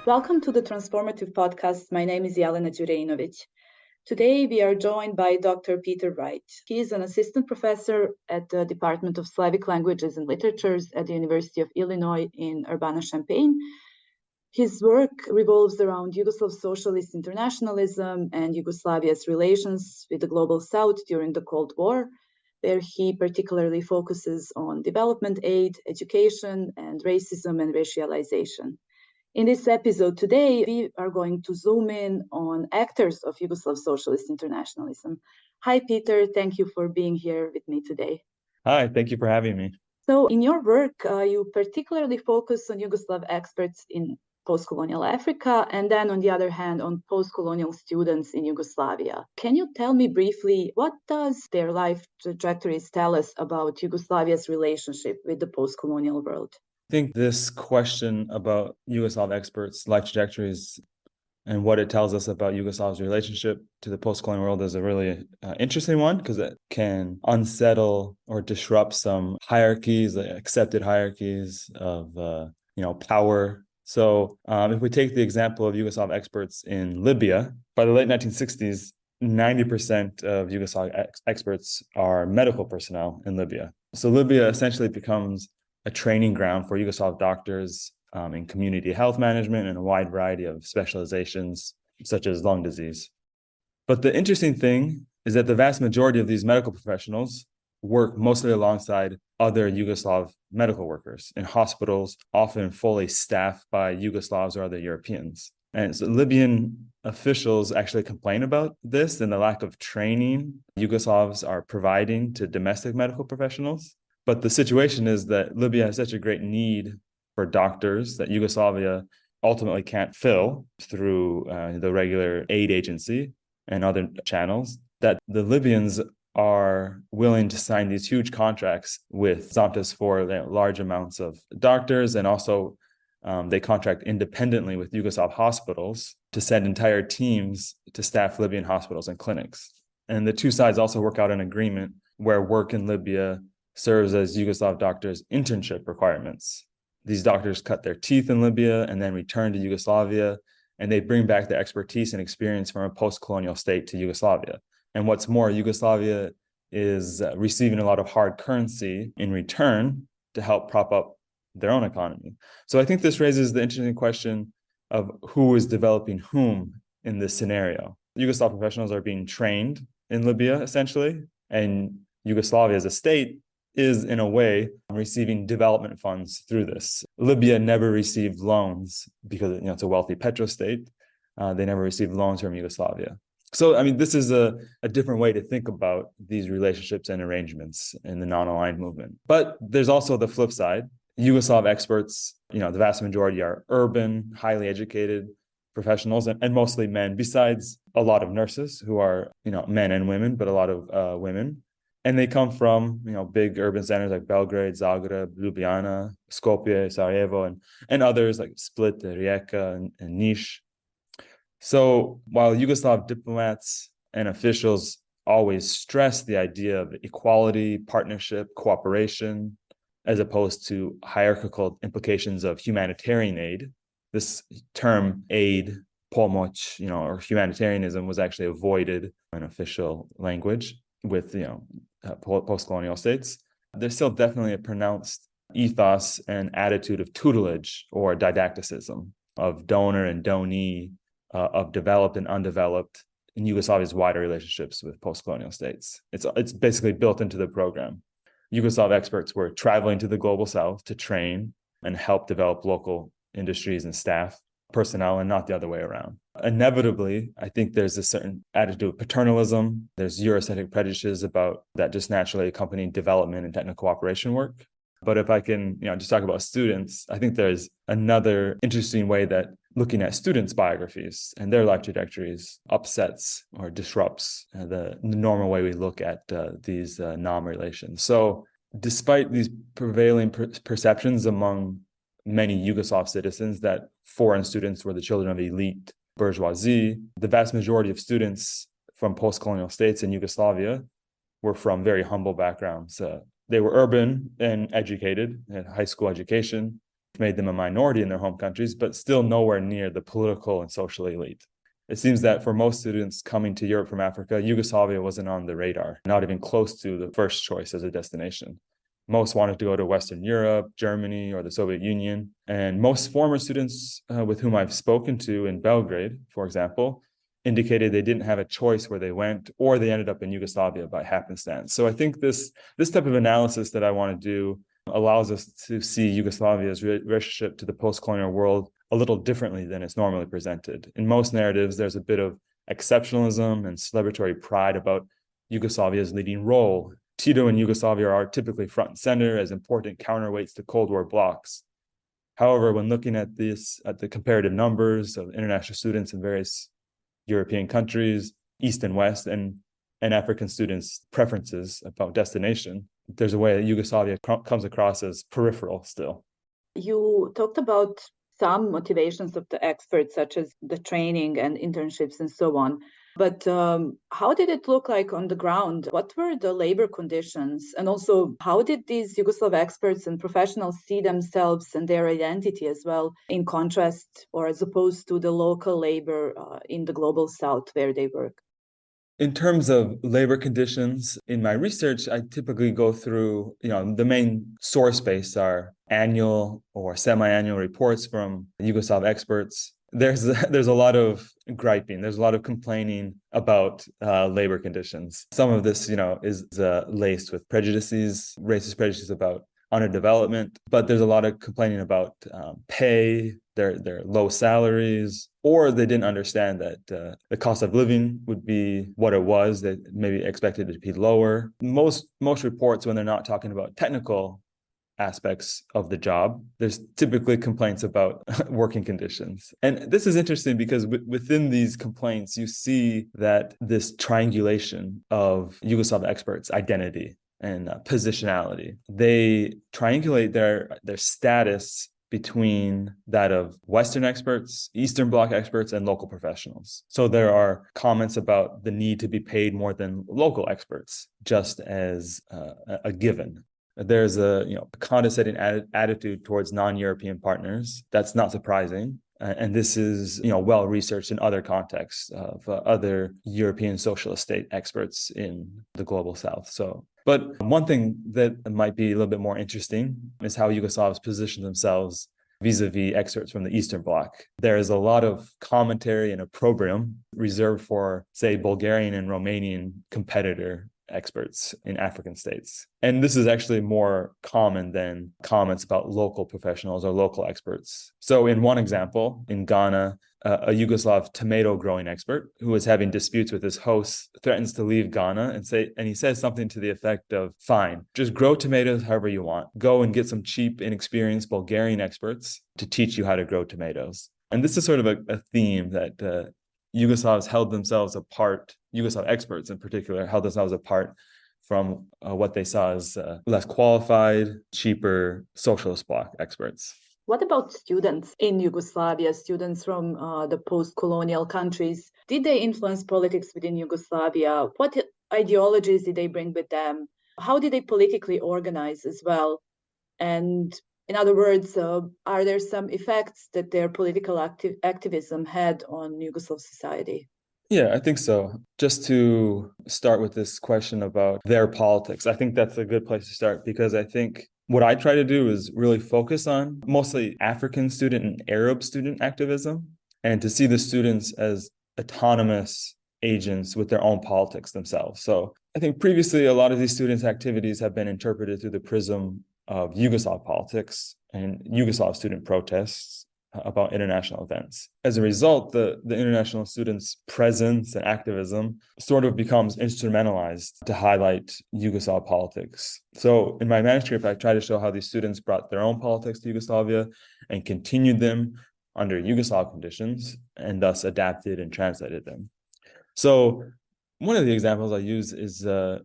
Welcome to the Transformative Podcast. My name is Jelena Đureinović. Today we are joined by Dr. Peter Wright. He is an assistant professor at the Department of Slavic Languages and Literatures at the University of Illinois in Urbana Champaign. His work revolves around Yugoslav Socialist Internationalism and Yugoslavia's relations with the Global South during the Cold War, where he particularly focuses on development aid, education, and racism and racialization. In this episode today, we are going to zoom in on actors of Yugoslav Socialist Internationalism. Hi, Peter. Thank you for being here with me today. Hi, thank you for having me. So in your work, you particularly focus on Yugoslav experts in postcolonial Africa, and then on the other hand, on postcolonial students in Yugoslavia. Can you tell me briefly, what does their life trajectories tell us about Yugoslavia's relationship with the postcolonial world? I think this question about Yugoslav experts' life trajectories and what it tells us about Yugoslav's relationship to the post-colonial world is a really interesting one, because it can unsettle or disrupt some hierarchies, like accepted hierarchies of power. So if we take the example of Yugoslav experts in Libya, by the late 1960s, 90% of Yugoslav experts are medical personnel in Libya. So Libya essentially becomes a training ground for Yugoslav doctors in community health management and a wide variety of specializations, such as lung disease. But the interesting thing is that the vast majority of these medical professionals work mostly alongside other Yugoslav medical workers in hospitals, often fully staffed by Yugoslavs or other Europeans. And so Libyan officials actually complain about this and the lack of training Yugoslavs are providing to domestic medical professionals. But the situation is that Libya has such a great need for doctors that Yugoslavia ultimately can't fill through the regular aid agency and other channels, that the Libyans are willing to sign these huge contracts with Zontas for large amounts of doctors, and also they contract independently with Yugoslav hospitals to send entire teams to staff Libyan hospitals and clinics. And the two sides also work out an agreement where work in Libya serves as Yugoslav doctors' internship requirements. These doctors cut their teeth in Libya and then return to Yugoslavia, and they bring back their expertise and experience from a post-colonial state to Yugoslavia. And what's more, Yugoslavia is receiving a lot of hard currency in return to help prop up their own economy. So I think this raises the interesting question of who is developing whom in this scenario. Yugoslav professionals are being trained in Libya, essentially, and Yugoslavia as a state is, in a way, receiving development funds through this. Libya never received loans because it's a wealthy petrostate. They never received loans from Yugoslavia. So, I mean, this is a different way to think about these relationships and arrangements in the non-aligned movement. But there's also the flip side. Yugoslav experts, the vast majority are urban, highly educated professionals, and mostly men, besides a lot of nurses who are, men and women, but a lot of women. And they come from, big urban centers like Belgrade, Zagreb, Ljubljana, Skopje, Sarajevo, and others like Split, Rijeka, and Niš. So while Yugoslav diplomats and officials always stress the idea of equality, partnership, cooperation, as opposed to hierarchical implications of humanitarian aid, this term aid, pomoc, or humanitarianism was actually avoided in official language with, post-colonial states. There's still definitely a pronounced ethos and attitude of tutelage or didacticism, of donor and donee, of developed and undeveloped in Yugoslavia's wider relationships with post-colonial states. It's basically built into the program. Yugoslav experts were traveling to the global south to train and help develop local industries and staff personnel, and not the other way around. Inevitably, I think there's a certain attitude of paternalism. There's Eurocentric prejudices about that just naturally accompanying development and technical cooperation work. But if I can, just talk about students, I think there's another interesting way that looking at students' biographies and their life trajectories upsets or disrupts the normal way we look at these NOM relations. So despite these prevailing perceptions among many Yugoslav citizens that foreign students were the children of elite bourgeoisie, the vast majority of students from post-colonial states in Yugoslavia were from very humble backgrounds. They were urban and educated, had high school education, made them a minority in their home countries, but still nowhere near the political and social elite. It seems that for most students coming to Europe from Africa, Yugoslavia wasn't on the radar, not even close to the first choice as a destination. Most wanted to go to Western Europe, Germany, or the Soviet Union. And most former students with whom I've spoken to in Belgrade, for example, indicated they didn't have a choice where they went, or they ended up in Yugoslavia by happenstance. So I think this type of analysis that I want to do allows us to see Yugoslavia's relationship to the post-colonial world a little differently than it's normally presented. In most narratives, there's a bit of exceptionalism and celebratory pride about Yugoslavia's leading role. Tito and Yugoslavia are typically front and center as important counterweights to Cold War blocs. However, when looking at the comparative numbers of international students in various European countries, East and West, and African students' preferences about destination, there's a way that Yugoslavia comes across as peripheral still. You talked about some motivations of the experts, such as the training and internships and so on. But how did it look like on the ground? What were the labor conditions? And also, how did these Yugoslav experts and professionals see themselves and their identity as well, in contrast or as opposed to the local labor in the global south where they work? In terms of labor conditions, in my research, I typically go through, the main source base are annual or semi-annual reports from Yugoslav experts. There's a lot of griping. There's a lot of complaining about labor conditions. Some of this, is laced with prejudices, racist prejudices about underdevelopment, but there's a lot of complaining about pay, their low salaries, or they didn't understand that the cost of living would be what it was. They maybe expected it to be lower. Most reports, when they're not talking about technical aspects of the job, there's typically complaints about working conditions. And this is interesting because within these complaints, you see that this triangulation of Yugoslav experts' identity and positionality. They triangulate their status between that of Western experts, Eastern Bloc experts, and local professionals. So there are comments about the need to be paid more than local experts, just as a given. There's a condescending attitude towards non-European partners. That's not surprising. And this is well researched in other contexts of other European socialist state experts in the global south. But one thing that might be a little bit more interesting is how Yugoslavs position themselves vis-a-vis experts from the Eastern Bloc. There is a lot of commentary and opprobrium reserved for, say, Bulgarian and Romanian competitor experts in African states. And this is actually more common than comments about local professionals or local experts. So in one example, in Ghana, a Yugoslav tomato growing expert who was having disputes with his host threatens to leave Ghana and he says something to the effect of, fine, just grow tomatoes however you want. Go and get some cheap, inexperienced Bulgarian experts to teach you how to grow tomatoes. And this is sort of a theme that Yugoslavs held themselves apart, Yugoslav experts in particular, held themselves apart from what they saw as less qualified, cheaper socialist bloc experts. What about students in Yugoslavia, students from the post-colonial countries? Did they influence politics within Yugoslavia? What ideologies did they bring with them? How did they politically organize as well? And in other words, are there some effects that their political activism had on Yugoslav society? Yeah, I think so. Just to start with this question about their politics, I think that's a good place to start because I think what I try to do is really focus on mostly African student and Arab student activism and to see the students as autonomous agents with their own politics themselves. So I think previously a lot of these students' activities have been interpreted through the prism of Yugoslav politics and Yugoslav student protests about international events. As a result, the international students' presence and activism sort of becomes instrumentalized to highlight Yugoslav politics. So in my manuscript, I try to show how these students brought their own politics to Yugoslavia and continued them under Yugoslav conditions and thus adapted and translated them. So One of the examples I use is a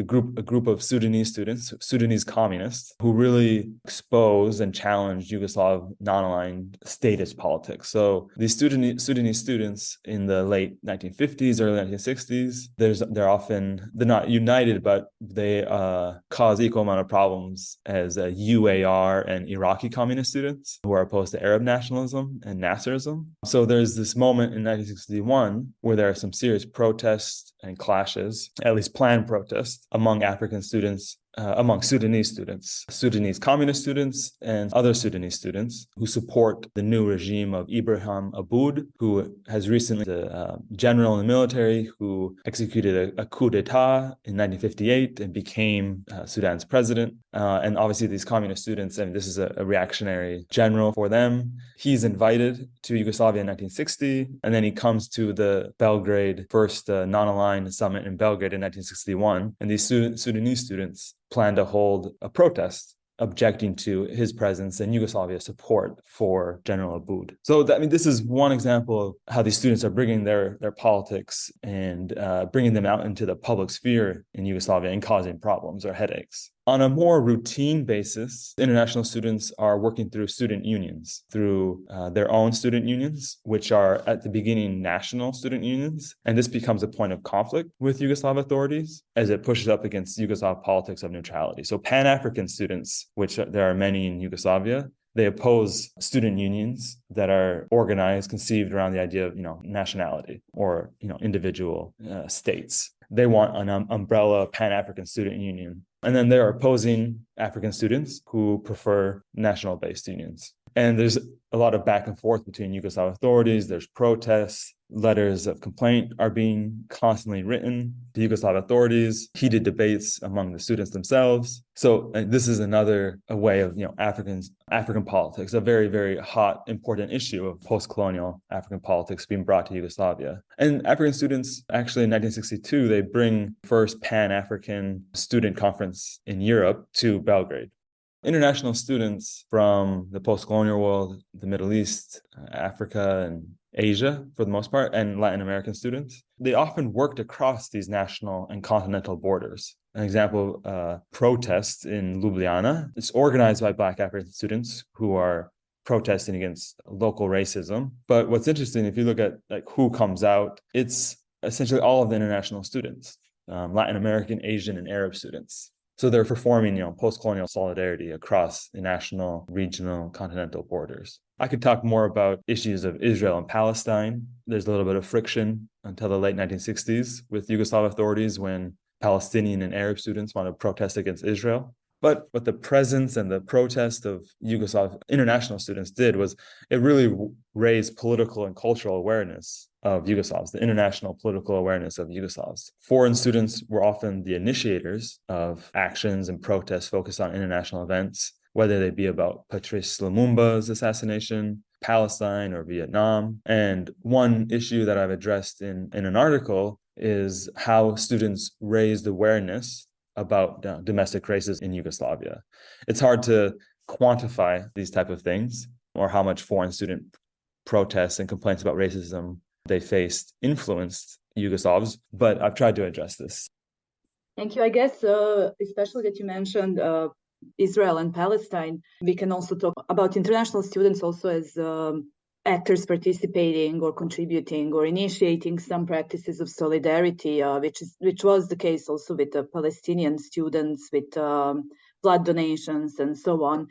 group of Sudanese students, Sudanese communists, who really exposed and challenged Yugoslav non-aligned statist politics. So these Sudanese students in the late 1950s, early 1960s, they're not united, but they cause equal amount of problems as UAR and Iraqi communist students who are opposed to Arab nationalism and Nasserism. So there's this moment in 1961 where there are some serious protests and clashes, at least planned protests, among African students, among Sudanese students, Sudanese communist students, and other Sudanese students who support the new regime of Ibrahim Aboud, who has recently been a general in the military who executed a coup d'etat in 1958 and became Sudan's president. And obviously these communist students, I mean, this is a reactionary general for them. He's invited to Yugoslavia in 1960, and then he comes to the Belgrade first non-aligned summit in Belgrade in 1961. And these Sudanese students plan to hold a protest objecting to his presence and Yugoslavia's support for General Aboud. So this is one example of how these students are bringing their politics and bringing them out into the public sphere in Yugoslavia and causing problems or headaches. On a more routine basis, international students are working through student unions, through their own student unions, which are at the beginning national student unions. And this becomes a point of conflict with Yugoslav authorities as it pushes up against Yugoslav politics of neutrality. So Pan-African students, which there are many in Yugoslavia, they oppose student unions that are organized, conceived around the idea of, nationality or, individual states. They want an umbrella Pan-African student union. And then they're opposing African students who prefer national-based unions. And there's a lot of back and forth between Yugoslav authorities. There's protests. Letters of complaint are being constantly written to Yugoslav authorities, heated debates among the students themselves. So this is another way of, African politics, a very, very hot, important issue of post-colonial African politics being brought to Yugoslavia. And African students, actually in 1962, they bring first Pan-African student conference in Europe to Belgrade. International students from the post-colonial world, the Middle East, Africa, and Asia, for the most part, and Latin American students, they often worked across these national and continental borders. An example, protests in Ljubljana. It's organized by Black African students who are protesting against local racism. But what's interesting, if you look at who comes out, it's essentially all of the international students, Latin American, Asian, and Arab students. So they're performing, post-colonial solidarity across the national, regional, continental borders. I could talk more about issues of Israel and Palestine. There's a little bit of friction until the late 1960s with Yugoslav authorities when Palestinian and Arab students want to protest against Israel. But what the presence and the protest of Yugoslav international students did was it really raised political and cultural awareness of Yugoslavs, the international political awareness of Yugoslavs. Foreign students were often the initiators of actions and protests focused on international events, whether they be about Patrice Lumumba's assassination, Palestine, or Vietnam. And one issue that I've addressed in an article is how students raised awareness about domestic racism in Yugoslavia. It's hard to quantify these type of things or how much foreign student protests and complaints about racism they faced influenced Yugoslavs, but I've tried to address this. Thank you. I guess, especially that you mentioned Israel and Palestine, we can also talk about international students also as actors participating or contributing or initiating some practices of solidarity, which was the case also with the Palestinian students, with blood donations and so on,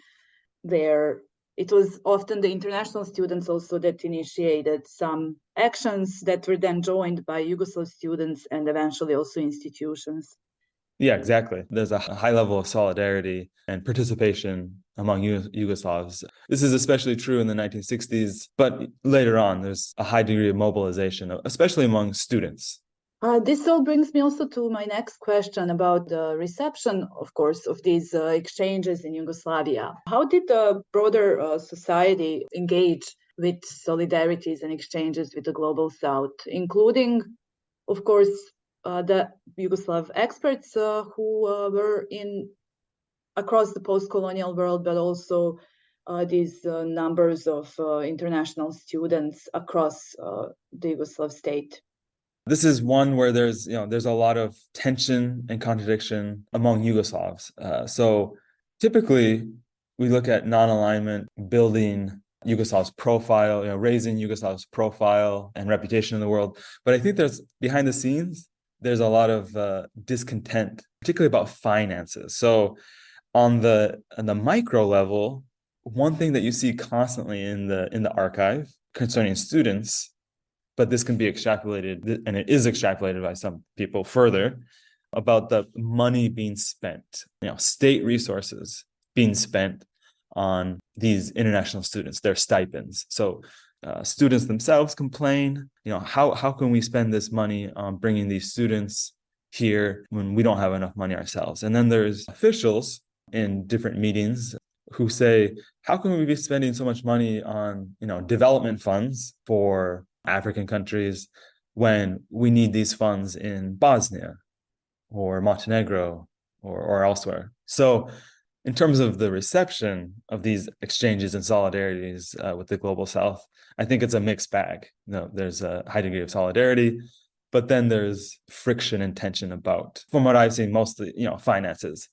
where it was often the international students also that initiated some actions that were then joined by Yugoslav students and eventually also institutions. Yeah, exactly. There's a high level of solidarity and participation among Yugoslavs. This is especially true in the 1960s, but later on, there's a high degree of mobilization, especially among students. This all brings me also to my next question about the reception, of course, of these exchanges in Yugoslavia. How did the broader society engage with solidarities and exchanges with the Global South, including, of course, the Yugoslav experts who were across the post-colonial world, but also these numbers of international students across the Yugoslav state? This is one where there's a lot of tension and contradiction among Yugoslavs. So typically we look at non-alignment, building Yugoslav's profile, raising Yugoslav's profile and reputation in the world. But I think behind the scenes, there's a lot of discontent, particularly about finances. So on the micro level, one thing that you see constantly in the archive concerning students, but this can be extrapolated, and it is extrapolated by some people further, about the money being spent, state resources being spent on these international students, their stipends. So students themselves complain, how can we spend this money on bringing these students here when we don't have enough money ourselves? And then there's officials in different meetings who say, how can we be spending so much money on, development funds for African countries when we need these funds in Bosnia or Montenegro or elsewhere? So in terms of the reception of these exchanges and solidarities with the global South, I think it's a mixed bag. There's a high degree of solidarity, but then there's friction and tension about, from what I've seen, mostly, finances,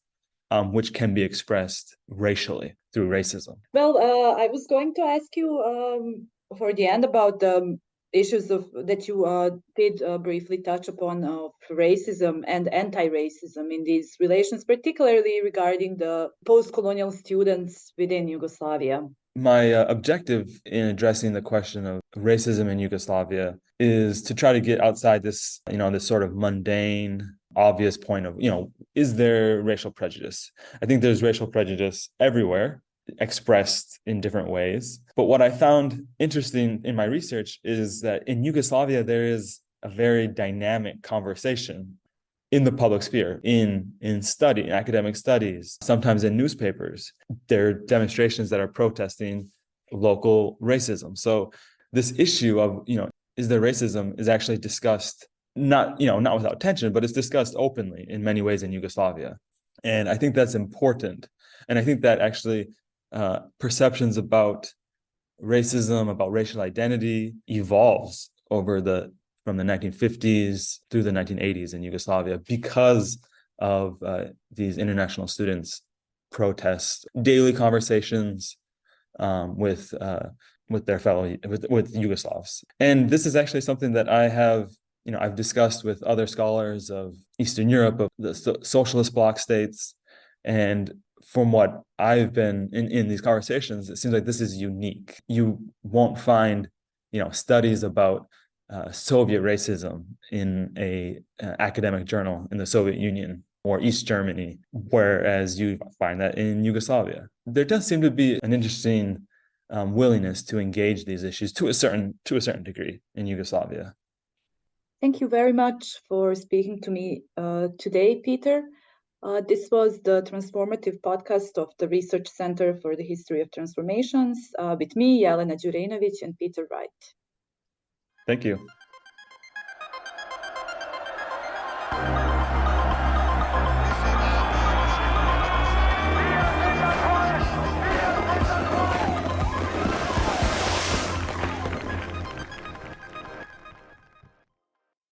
which can be expressed racially through racism. Well, I was going to ask you for the end about the issues that you did briefly touch upon of racism and anti-racism in these relations, particularly regarding the post-colonial students within Yugoslavia. My objective in addressing the question of racism in Yugoslavia is to try to get outside this, this sort of mundane, obvious point of, is there racial prejudice? I think there's racial prejudice everywhere, expressed in different ways. But what I found interesting in my research is that in Yugoslavia, there is a very dynamic conversation in the public sphere, in academic studies, sometimes in newspapers. There are demonstrations that are protesting local racism. So this issue of, is there racism is actually discussed, not without tension, but it's discussed openly in many ways in Yugoslavia. And I think that's important. And I think that actually perceptions about racism, about racial identity evolves from the 1950s through the 1980s in Yugoslavia because of these international students' protests, daily conversations with their with Yugoslavs. And this is actually something that I have, I've discussed with other scholars of Eastern Europe, of the socialist bloc states. And from what I've been in these conversations, it seems like this is unique. You won't find, studies about Soviet racism in a academic journal in the Soviet Union or East Germany, whereas you find that in Yugoslavia. There does seem to be an interesting willingness to engage these issues to a certain degree in Yugoslavia. Thank you very much for speaking to me today, Peter. This was the Transformative podcast of the Research Center for the History of Transformations with me, Jelena Đureinović, and Peter Wright. Thank you.